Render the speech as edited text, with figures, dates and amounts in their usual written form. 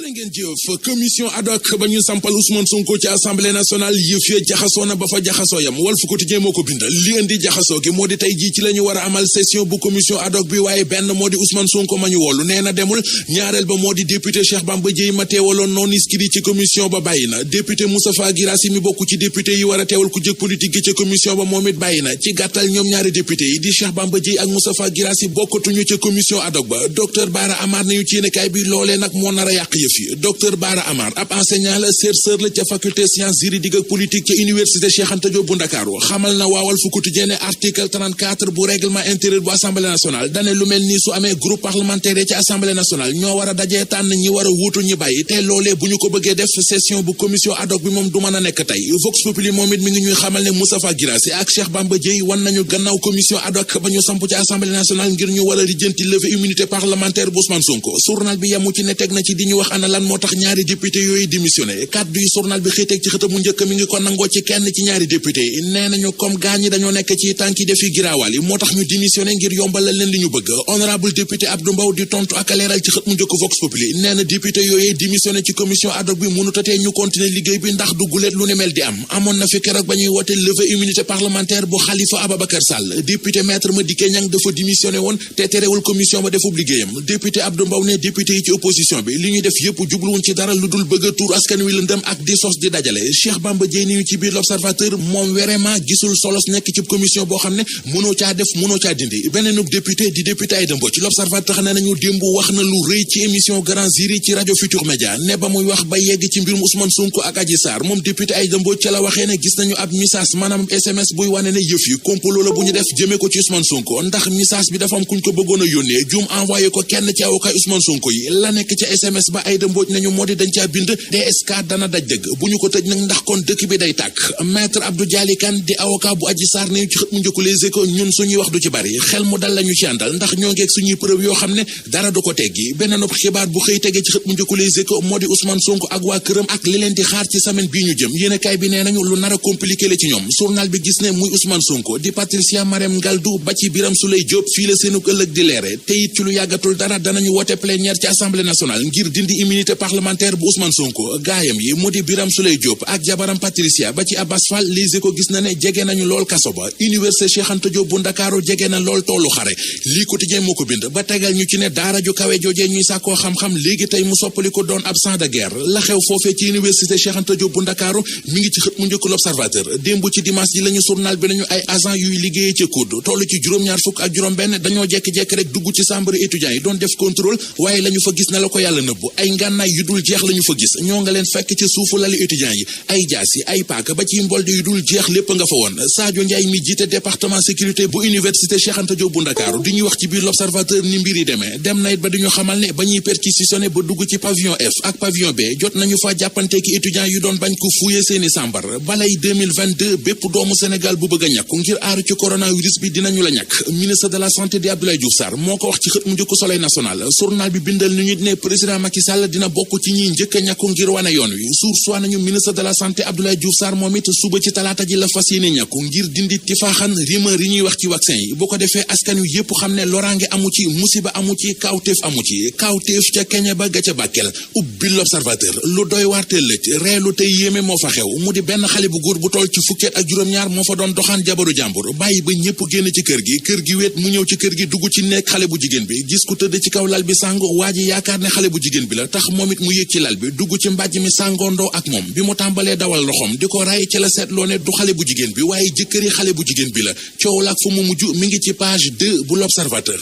jërë ngeen jëf commission ad hoc ba ñu sampal Ousmane Sonko ci assemblée nationale yëf ya jaxasoo na ba fa jaxasoo yam Walf Quotidien moo ko bindal li indi jaxasoo gi moo di tey jii ci la ñu war a amal session bu commission ad hoc bi waaye benn moo di Ousmane Sonko ma ñu woolu nee na demul ñaareel ba moo di député Cheikh Bamba Dièye ma teewaloon non inscrit ci commission ba bàyyi na député Moustapha Guirassy mi bokk ci député yi war a teewal ku jëkk politique gi ci commission ba moom it bàyyi na ci gàttal ñoom ñaari député yi di Cheikh Bamba Dièye ak Moustapha Guirassy bokkatuñu ci commission ad hoc ba docteur Bara Amar nañu ci yéenekaay bi loolee nag moo nar a yàq yëf yi docteur Bara Amar ab enseignant la chercheur la ca faculté sciences juridiques ak politique ca université Cheikh Anta Diop bu Ndakaaru xamal na waa Walf Quotidien ne article 34 bu règlement intérieur bu assemblée nationale dane lu mel nii su amee groupe parlementaire ci assemblée nationale ñoo war a dajee tànn ñi war a wuutu ñi bàyyi te loolee bu ñu ko bëggee def session bu commission ad hoc bi moom du mën a nekk tey Vox Populi moom it mi ngi ñuy xamal ne Moustapha Guirassy ak Cheikh Bamba Dièye wan nañu gannaaw commission ad hoc ba ñu samp ci assemblée nationale ngir ñu war a lijjanti lever immunité parlementaire bu Ousmane Sonko journal bi yamu ci ne teg na ci di ñu wax ana lan moo tax ñaari député yooyu démissionné kàddu yi journal bi xëy teg ci xëtamu njëkk mi ngi ko nangoo ci kenn ci ñaari député yi nee nañu comme gaañ ñi dañoo nekk ci tànki defi giraawaal yi moo tax ñu démissionné ngir yombalal leen li ñu bëgg honorable député Abdou Mbow di tontu ak leeral ci xët mu njëkk Vox Populi nee na député yooyu démissionné ci commission ad hoc bi mënutatee ñu continuer liggéey bi ndax dugguleet lu ne mel di am amoon na fi keroog ba ñuy woote lever immunité parlementaire bu Khalifa Ababacar Sall député maître Madické Niang dafa démissionné woon te terewul commission ba defub liggéeyam député Abdou Mbow ne député yi ci opposition bi li ñuy def yépp jubluwuñ ci dara lu dul bëgg a tuur askan wi lëndëm ak di sos di dajale Cheikh Bamba Dièye ni ñu ci biir l'Observateur moom vraiment gisul solos nekk ci commission boo xam ne mënoo caa def mënoo caa dindi beneenub député di député Aïda Mbodj ci l'Observateur ne nañu démb wax na lu rëy ci émission Grand Jury ci rajo Futur Média ne ba muy wax ba yegg ci mbirum Ousmane Sonko ak Adji Sarr moom député Aïda Mbodj ca la waxee ne gis nañu ab message maanaam SMS buy wane ne yëf yi complot la bu ñu def jëmee ko ci Ousmane Sonko ndax message bi dafa am kuñ ko bëggoon a yónnee juum envoyé ko kenn ci avocat Ousmane Sonko yi la nekk ca SMS ba Aïda Mbodj nañu moo di dañ caa bind DSK dana daj dëgg bu ñu ko tëj nag ndax kon dëkk bi day tàkk maître Abdou Dialy Kane di avocat bu Adji Sarr nañu ci xët mu njëkk Les Échos ñun suñuy wax du ci bari xel mu dal lañu ci àndal ndax ñoo ngeeg suñuy preuve yoo xam ne dara du ko teggi beneen xibaar bu xëy tege ci xët mu njëkk Les Échos moo di Ousmane Sonko ak waa këram ak li leen di xaar ci semaine bii ñu jëm yéenekaay bi nee nañu lu nar a compliqué la ci ñoom journal bi gis ne muy Ousmane Sonko di Patricia Marème Ngaldou ba ci Birame Souleye Diop fii la seenu ëllëg di leere te it ci lu yàggatul dara danañu woote plénière ci assemblée nationale ngir dindi immunité parlementaire bu Ousmane Sonko gaayam yi mu di Birame Souleye Diop ak jabaram Patricia ba ci Abbas Fall Les Échos gis na ne jege nañu lool kaso ba université Cheikh Anta Diop bu Ndakaaru jege na lool toolu xare lii quotidien moo ko bind ba tegal ñu ci ne daara ju kawe joojee ñuy sàkkoo xam-xam léegi tey mu soppali ko doon ab champ de guerre la xew foofee ci université Cheikh Anta Diop bu Ndakaaru mi ngi ci xët mu njëkk l'Observateur démb ci dimanche ji lañu journal bi nañu ay agent yuy liggéeyee ca COUD toll ci juróom-ñaar fukk ak juróom-benn dañoo jekki-jekki rek dugg ci chambre étudiants yi doon def contrôle waaye lañu fa gis na la ko yàlla nëbbu ay ngànnaay yu dul jeex lañu fa gis ñoo nga leen fekk ci suufu lali étudiants yi ay jaas yi ay paaka ba ci mbolde yu dul jeex lépp nga fa woon Sadio Ndiaye mi jiite département sécurité bu université Cheikh Anta Diop bu Ndakaaru di ñuy wax ci biir l'Observateur ni mbir yi demee dem na it ba diñu xamal ne ba ñuy perquisitionné ba dugg ci pavillon F ak pavillon B jot nañu fa jàppante ki étudiants yu doon bañ ko fouiller seeni sambar balay 2022 bépp doomu Sénégal bu bëgg a ñàkku ngir aaru ci coronavirus bi dinañu la ñàkk ministre de la santé di Abdoulaye Diouf Sarr moo ko wax ci xët mu njëkk Soleil national journal bi bindal ni ñu ne président Macky Sall dina bokk ci ñiy njëkk a ñàkku ngir wane yoon wi source nañu ministre de la santé Abdoulaye Diouf Sarr moom it suba ci talaata ji la fas yéene ñàkku ngir dindi tifaaxan rumeur yi ñuy wax ci vaccin yi bu ko defee askan wi yépp xam ne loraange amu ci musiba amu ci kaawteef amu ci kaawteef ca Kenya ba ga ca Bakel ubbi l'Observateur lu doy waartee lëj reelu tey yéeme moo fa xew mu di benn xale bu góor bu toll ci fukkeet ak juróom-ñaar moo fa doon doxaan jabaru jàmbur bàyyi ba ñépp génn ci kër gi wéet mu ñëw ci kër gi dugg ci nekk xale bu jigéen bi gis ku tëdd ci kaw lal bi sàngo waa ji yaakaar ne xale bu jigéen bi la tax moom it mu yéeg ci lal bi dugg ci mbàjj mi sàngondoo ak moom bi mu tàmbalee dawal loxoom di ko ray ci la seetloo ne du xale bu jigéen bi waaye jëkkëri xale bu jigéen bi la coow la ak fu mu mujj mi ngi ci page 2 bu l'Observateur